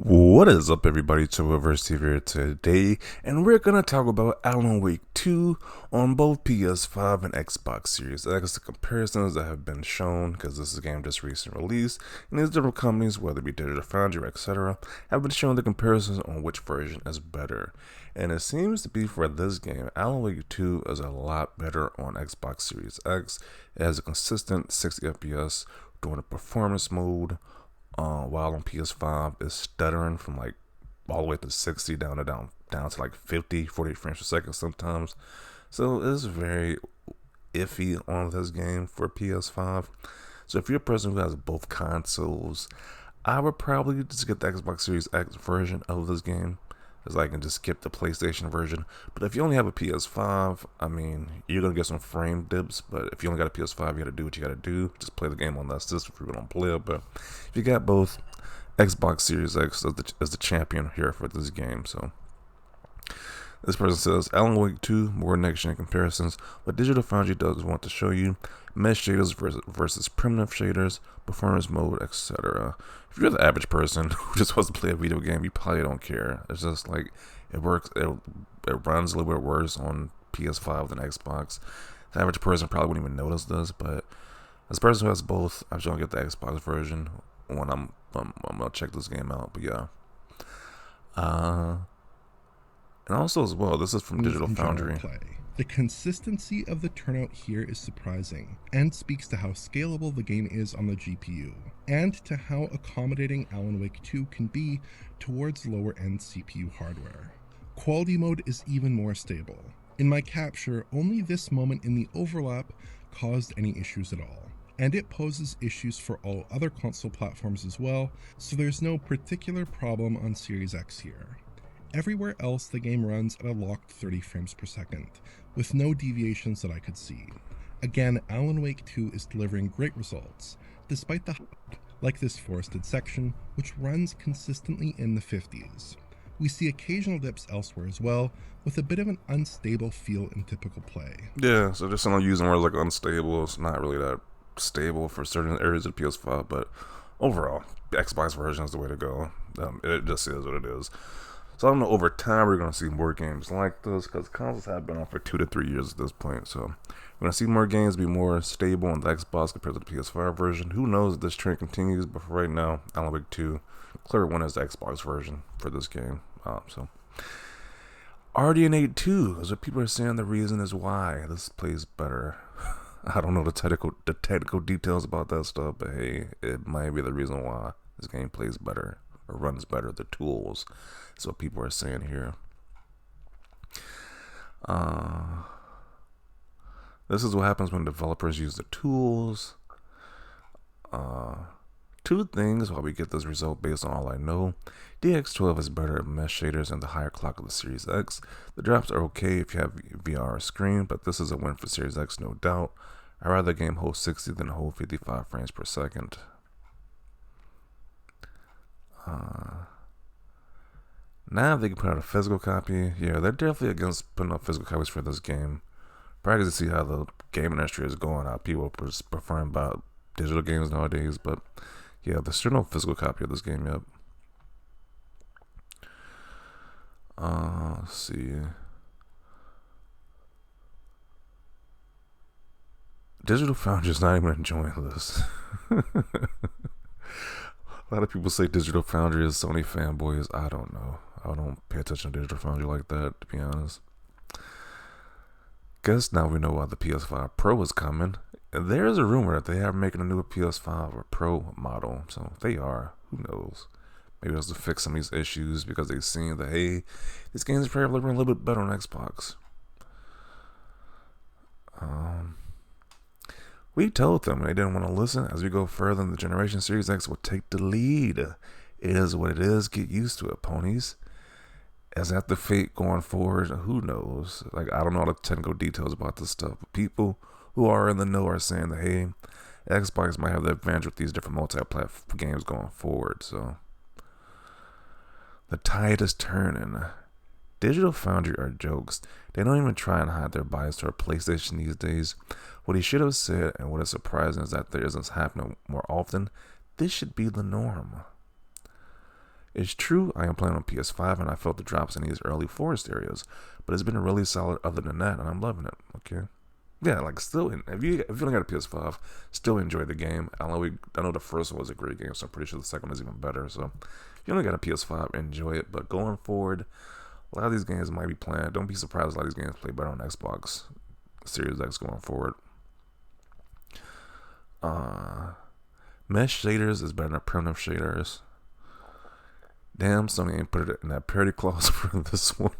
What is up, everybody? Verse here today, and we're gonna talk about Alan Wake 2 on both PS5 and Xbox Series X. The comparisons that have been shown, because this is a game just recently released, and these different companies, whether it be Digital Foundry, etc., have been showing the comparisons on which version is better. And it seems to be for this game, Alan Wake 2 is a lot better on Xbox Series X. It has a consistent 60 FPS during the performance mode. While on PS5 it's stuttering from like all the way to 60 down to like 50, 48 frames per second sometimes. So it's very iffy on this game for PS5. So if you're a person who has both consoles, I would probably just get the Xbox Series X version of this game, because I can just skip the PlayStation version. But if you only have a PS5, I mean, you're gonna get some frame dips. But if you only got a PS5, you gotta do what you gotta do. Just play the game on that system if you don't play it. But if you got both, Xbox Series X is the champion here for this game. So this person says, Alan Wake 2, more next-gen comparisons. What Digital Foundry does want to show you: mesh shaders versus primitive shaders, performance mode, etc. If you're the average person who just wants to play a video game, you probably don't care. It's just like, it works, it runs a little bit worse on PS5 than Xbox. The average person probably wouldn't even notice this, but as a person who has both, I'm just gonna get the Xbox version when I'm gonna check this game out. But yeah. And also as well, this is from Digital Foundry. Play. The consistency of the turnout here is surprising, and speaks to how scalable the game is on the GPU, and to how accommodating Alan Wake 2 can be towards lower-end CPU hardware. Quality mode is even more stable. In my capture, only this moment in the overlap caused any issues at all, and it poses issues for all other console platforms as well, so there's no particular problem on Series X here. Everywhere else, the game runs at a locked 30 frames per second, with no deviations that I could see. Again, Alan Wake 2 is delivering great results, despite the hype, like this forested section, which runs consistently in the 50s. We see occasional dips elsewhere as well, with a bit of an unstable feel in typical play. Yeah, so just someone using words like unstable, it's not really that stable for certain areas of PS5, but overall, the Xbox version is the way to go. It just is what it is. So I don't know, over time we're going to see more games like this, because consoles have been on for 2 to 3 years at this point. So we're going to see more games be more stable on the Xbox compared to the PS5 version. Who knows if this trend continues, but for right now, Alan Wake 2, clear winner is the Xbox version for this game. RDNA 2 is what people are saying the reason is why this plays better. I don't know the technical details about that stuff, but hey, it might be the reason why this game plays better or runs better. The tools is what people are saying here. This is what happens when developers use the tools. Two things while we get this result based on all I know. DX12 is better at mesh shaders and the higher clock of the Series X. The drops are okay if you have VR screen, but this is a win for Series X, no doubt. I'd rather the game hold 60 than hold 55 frames per second. Now they can put out a physical copy. Yeah, they're definitely against putting out physical copies for this game. Probably to see how the game industry is going, how people are preferring about digital games nowadays. But yeah, there's still no physical copy of this game yet. Let's see. Digital Foundry is not even enjoying this. A lot of people say Digital Foundry is Sony fanboys. I don't know. I don't pay attention to Digital Foundry like that, to be honest. Guess now we know why the PS5 Pro is coming. And there's a rumor that they are making a new PS5 or Pro model. So if they are, who knows? Maybe it's to fix some of these issues because they've seen that, hey, this game is probably a little bit better on Xbox. We told them they didn't want to listen. As we go further in the generation, Series X will take the lead. It is what it is. Get used to it, ponies. As that the fate going forward, who knows? Like, I don't know all the technical details about this stuff, but people who are in the know are saying that, hey, Xbox might have the advantage with these different multi-platform games going forward. So the tide is turning. Digital Foundry are jokes. They don't even try and hide their bias toward PlayStation these days. What he should have said, and what is surprising, is that there isn't happening more often. This should be the norm. It's true, I am playing on PS5 and I felt the drops in these early forest areas, but it's been really solid other than that, and I'm loving it. Okay. Yeah, like still, if you only got a PS5, still enjoy the game. I know the first one was a great game, so I'm pretty sure the second one is even better. So if you only got a PS5, enjoy it. But going forward, a lot of these games might be planned. Don't be surprised a lot of these games play better on Xbox Series X going forward. Uh, Mesh shaders is better than primitive shaders. Damn, Sony ain't put it in that parity clause for this one.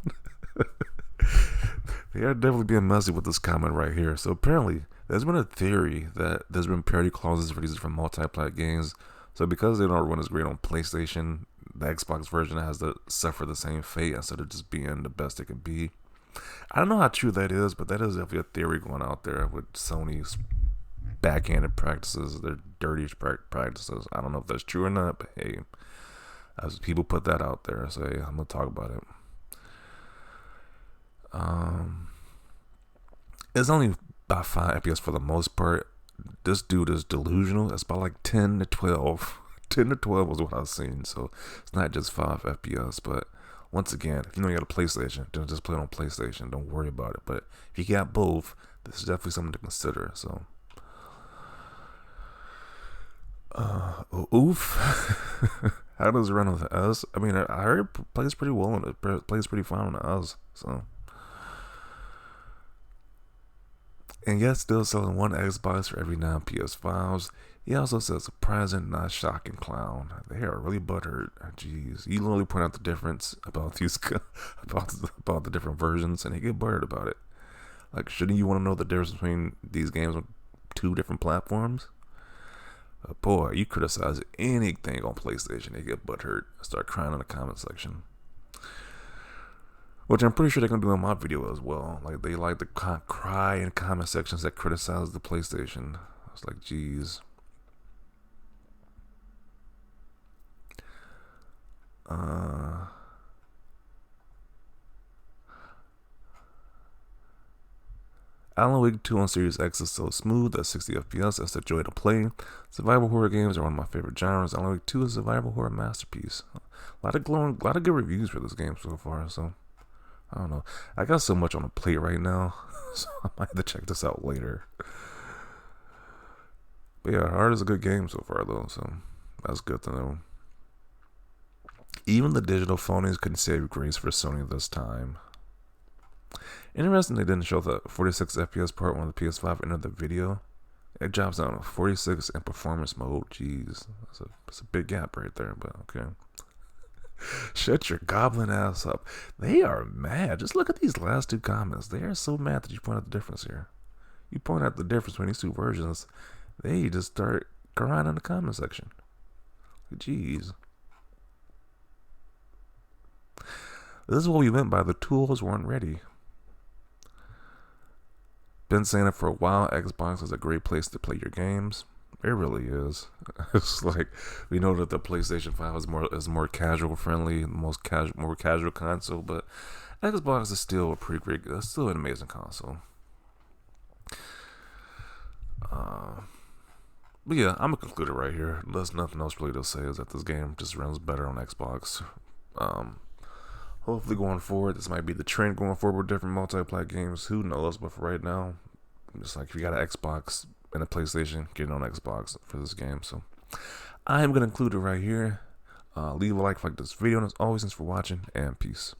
They are definitely being messy with this comment right here. So apparently, there's been a theory that there's been parity clauses for these different multi-plat games. So because they don't run as great on PlayStation, the Xbox version has to suffer the same fate instead of just being the best it can be. I don't know how true that is, but that is definitely a theory going out there with Sony's backhanded practices, their dirty practices. I don't know if that's true or not, but hey, as people put that out there, so hey, I'm gonna talk about it. It's only about 5 FPS for the most part. This dude is delusional. It's about like 10 to 12. 10 to 12 was what I was seeing, so it's not just 5 FPS. But once again, if you know you got a PlayStation, then just play it on PlayStation. Don't worry about it. But if you got both, this is definitely something to consider. So, oof. How does it run on the S? I mean, I heard it plays pretty well and it plays pretty fine on the S. So. And yet still selling one Xbox for every 9 PS5s. He also says surprising, not shocking clown. They are really butthurt. Jeez, you literally point out the difference about these about the different versions, and they get butthurt about it. Like, shouldn't you want to know the difference between these games on 2 different platforms? Boy, you criticize anything on PlayStation, they get butthurt and start crying in the comment section. Which I'm pretty sure they're gonna do in my video as well. Like they like to cry in comment sections that criticize the PlayStation. It's like, geez. Alan Wake 2 on Series X is so smooth at 60 FPS. It's a joy to play. Survival horror games are one of my favorite genres. Alan Wake 2 is a survival horror masterpiece. A lot of good reviews for this game so far. So. I don't know. I got so much on the plate right now, so I might have to check this out later. But yeah, Heart is a good game so far, though, so that's good to know. Even the digital phonies couldn't save grace for Sony this time. Interesting they didn't show the 46 FPS part when the PS5 entered the video. It drops down to 46 in performance mode. Jeez, that's a big gap right there, but okay. Shut your goblin ass up. They are mad. Just look at these last 2 comments. They are so mad that you point out the difference here. You point out the difference between these 2 versions. They just start crying in the comment section. Jeez. This is what we meant by the tools weren't ready. Been saying it for a while. Xbox is a great place to play your games. It really is. It's like we know that the PlayStation 5 is more casual friendly, more casual console, but Xbox is still a pretty great. It's still an amazing console. But yeah, I'm gonna conclude it right here. There's nothing else really to say. Is that this game just runs better on Xbox. Hopefully going forward, this might be the trend going forward with different multi-plat games. Who knows? But for right now, just like if you got an Xbox and a PlayStation, get it on Xbox for this game. So I'm gonna include it right here. Leave a like this video, and as always, thanks for watching, and peace.